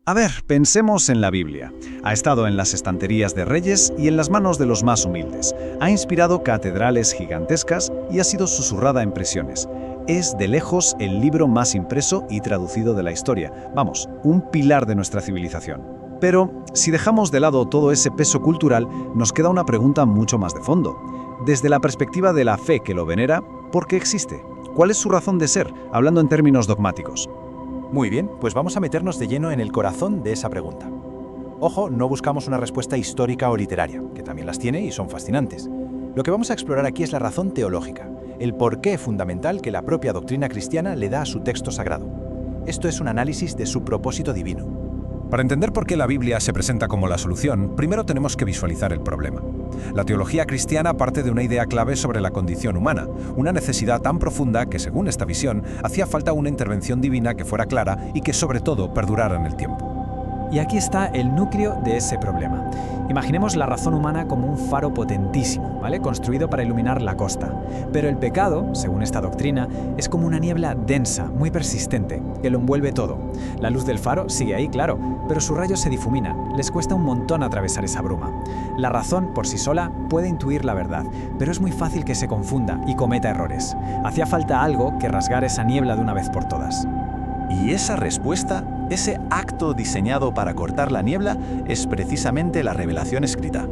A ver, pensemos en la Biblia. Ha estado en las estanterías de reyes y en las manos de los más humildes. Ha inspirado catedrales gigantescas y ha sido susurrada en prisiones. Es de lejos el libro más impreso y traducido de la historia. Vamos, un pilar de nuestra civilización. Pero, si dejamos de lado todo ese peso cultural, nos queda una pregunta mucho más de fondo. Desde la perspectiva de la fe que lo venera, ¿por qué existe? ¿Cuál es su razón de ser, hablando en términos dogmáticos? Muy bien, pues vamos a meternos de lleno en el corazón de esa pregunta. Ojo, no buscamos una respuesta histórica o literaria, que también las tiene y son fascinantes. Lo que vamos a explorar aquí es la razón teológica, el porqué fundamental que la propia doctrina cristiana le da a su texto sagrado. Esto es un análisis de su propósito divino. Para entender por qué la Biblia se presenta como la solución, primero tenemos que visualizar el problema. La teología cristiana parte de una idea clave sobre la condición humana, una necesidad tan profunda que, según esta visión, hacía falta una intervención divina que fuera clara y que, sobre todo, perdurara en el tiempo. Y aquí está el núcleo de ese problema. Imaginemos la razón humana como un faro potentísimo, ¿vale? Construido para iluminar la costa. Pero el pecado, según esta doctrina, es como una niebla densa, muy persistente, que lo envuelve todo. La luz del faro sigue ahí, claro, pero sus rayos se difuminan. Les cuesta un montón atravesar esa bruma. La razón, por sí sola, puede intuir la verdad, pero es muy fácil que se confunda y cometa errores. Hacía falta algo que rasgara esa niebla de una vez por todas. Y esa respuesta, ese acto diseñado para cortar la niebla, es precisamente la revelación escrita.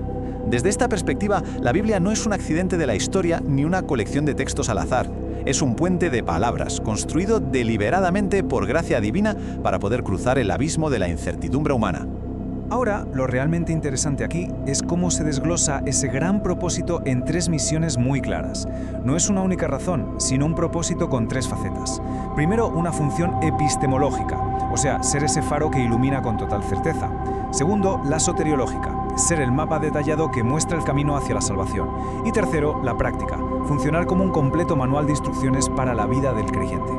Desde esta perspectiva, la Biblia no es un accidente de la historia ni una colección de textos al azar. Es un puente de palabras, construido deliberadamente por gracia divina para poder cruzar el abismo de la incertidumbre humana. Ahora, lo realmente interesante aquí es cómo se desglosa ese gran propósito en tres misiones muy claras. No es una única razón, sino un propósito con tres facetas. Primero, una función epistemológica, o sea, ser ese faro que ilumina con total certeza. Segundo, la soteriológica, ser el mapa detallado que muestra el camino hacia la salvación. Y tercero, la práctica, funcionar como un completo manual de instrucciones para la vida del creyente.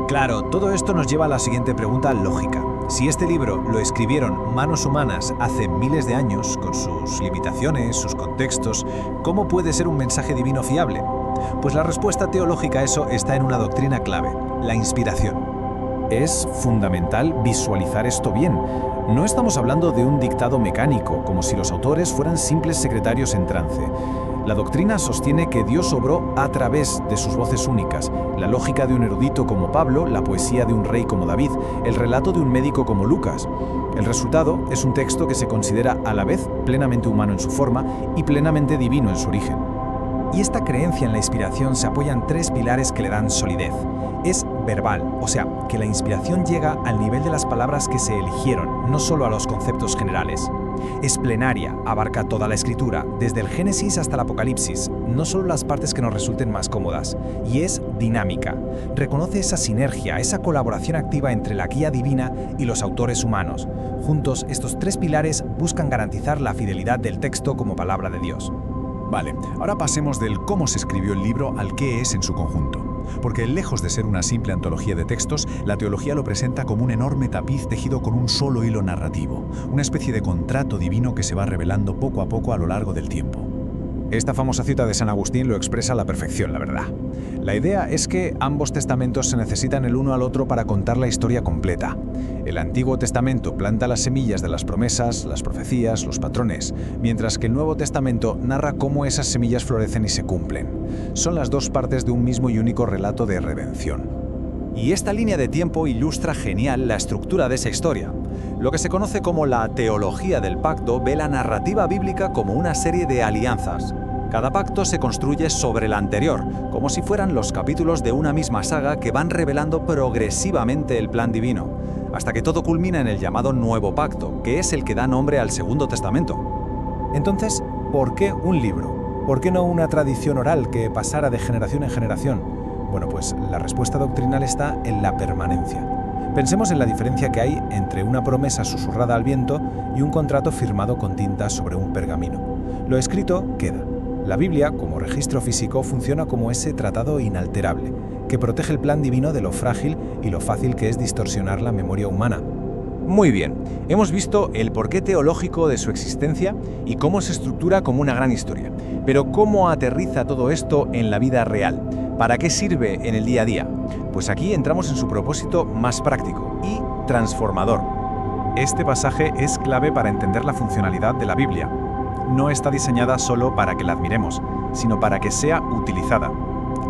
Claro, todo esto nos lleva a la siguiente pregunta lógica. Si este libro lo escribieron manos humanas hace miles de años, con sus limitaciones, sus contextos, ¿cómo puede ser un mensaje divino fiable? Pues la respuesta teológica a eso está en una doctrina clave, la inspiración. Es fundamental visualizar esto bien. No estamos hablando de un dictado mecánico, como si los autores fueran simples secretarios en trance. La doctrina sostiene que Dios obró a través de sus voces únicas, la lógica de un erudito como Pablo, la poesía de un rey como David, el relato de un médico como Lucas. El resultado es un texto que se considera a la vez plenamente humano en su forma y plenamente divino en su origen. Y esta creencia en la inspiración se apoya en tres pilares que le dan solidez. Es verbal, o sea, que la inspiración llega al nivel de las palabras que se eligieron, no solo a los conceptos generales. Es plenaria, abarca toda la escritura, desde el Génesis hasta el Apocalipsis, no solo las partes que nos resulten más cómodas. Y es dinámica. Reconoce esa sinergia, esa colaboración activa entre la guía divina y los autores humanos. Juntos, estos tres pilares buscan garantizar la fidelidad del texto como palabra de Dios. Vale, ahora pasemos del cómo se escribió el libro al qué es en su conjunto. Porque lejos de ser una simple antología de textos, la teología lo presenta como un enorme tapiz tejido con un solo hilo narrativo, una especie de contrato divino que se va revelando poco a poco a lo largo del tiempo. Esta famosa cita de San Agustín lo expresa a la perfección, la verdad. La idea es que ambos testamentos se necesitan el uno al otro para contar la historia completa. El Antiguo Testamento planta las semillas de las promesas, las profecías, los patrones, mientras que el Nuevo Testamento narra cómo esas semillas florecen y se cumplen. Son las dos partes de un mismo y único relato de redención. Y esta línea de tiempo ilustra genial la estructura de esa historia. Lo que se conoce como la teología del pacto ve la narrativa bíblica como una serie de alianzas. Cada pacto se construye sobre el anterior, como si fueran los capítulos de una misma saga que van revelando progresivamente el plan divino, hasta que todo culmina en el llamado Nuevo Pacto, que es el que da nombre al Segundo Testamento. Entonces, ¿por qué un libro? ¿Por qué no una tradición oral que pasara de generación en generación? Bueno, pues la respuesta doctrinal está en la permanencia. Pensemos en la diferencia que hay entre una promesa susurrada al viento y un contrato firmado con tinta sobre un pergamino. Lo escrito queda. La Biblia, como registro físico, funciona como ese tratado inalterable, que protege el plan divino de lo frágil y lo fácil que es distorsionar la memoria humana. Muy bien, hemos visto el porqué teológico de su existencia y cómo se estructura como una gran historia. Pero ¿cómo aterriza todo esto en la vida real? ¿Para qué sirve en el día a día? Pues aquí entramos en su propósito más práctico y transformador. Este pasaje es clave para entender la funcionalidad de la Biblia. No está diseñada solo para que la admiremos, sino para que sea utilizada.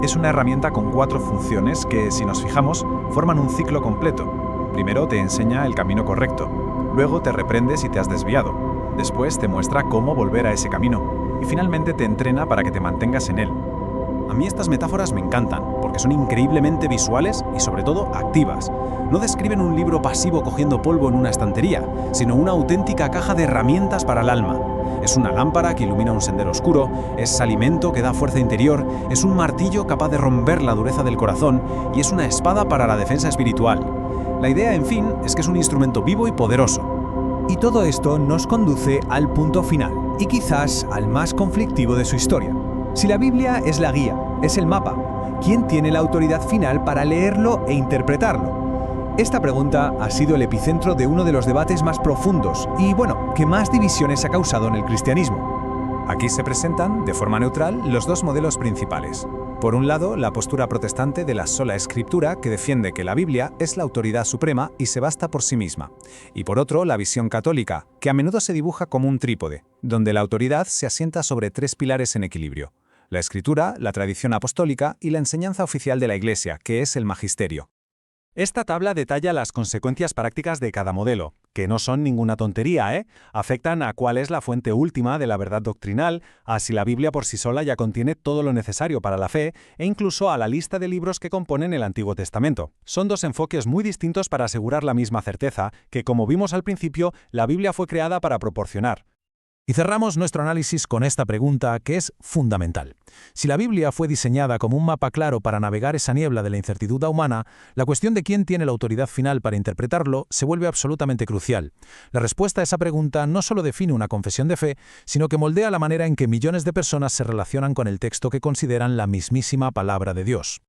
Es una herramienta con 4 funciones que, si nos fijamos, forman un ciclo completo. Primero te enseña el camino correcto, luego te reprende si te has desviado, después te muestra cómo volver a ese camino y finalmente te entrena para que te mantengas en él. A mí estas metáforas me encantan, porque son increíblemente visuales y sobre todo activas. No describen un libro pasivo cogiendo polvo en una estantería, sino una auténtica caja de herramientas para el alma. Es una lámpara que ilumina un sendero oscuro, es alimento que da fuerza interior, es un martillo capaz de romper la dureza del corazón y es una espada para la defensa espiritual. La idea, en fin, es que es un instrumento vivo y poderoso. Y todo esto nos conduce al punto final, y quizás al más conflictivo de su historia. Si la Biblia es la guía, es el mapa, ¿quién tiene la autoridad final para leerlo e interpretarlo? Esta pregunta ha sido el epicentro de uno de los debates más profundos y, que más divisiones ha causado en el cristianismo. Aquí se presentan, de forma neutral, los 2 modelos principales. Por un lado, la postura protestante de la sola escritura, que defiende que la Biblia es la autoridad suprema y se basta por sí misma. Y por otro, la visión católica, que a menudo se dibuja como un trípode, donde la autoridad se asienta sobre 3 pilares en equilibrio: la escritura, la tradición apostólica y la enseñanza oficial de la Iglesia, que es el magisterio. Esta tabla detalla las consecuencias prácticas de cada modelo, que no son ninguna tontería, Afectan a cuál es la fuente última de la verdad doctrinal, a si la Biblia por sí sola ya contiene todo lo necesario para la fe, e incluso a la lista de libros que componen el Antiguo Testamento. Son 2 enfoques muy distintos para asegurar la misma certeza, que como vimos al principio, la Biblia fue creada para proporcionar. Y cerramos nuestro análisis con esta pregunta que es fundamental. Si la Biblia fue diseñada como un mapa claro para navegar esa niebla de la incertidumbre humana, la cuestión de quién tiene la autoridad final para interpretarlo se vuelve absolutamente crucial. La respuesta a esa pregunta no solo define una confesión de fe, sino que moldea la manera en que millones de personas se relacionan con el texto que consideran la mismísima palabra de Dios.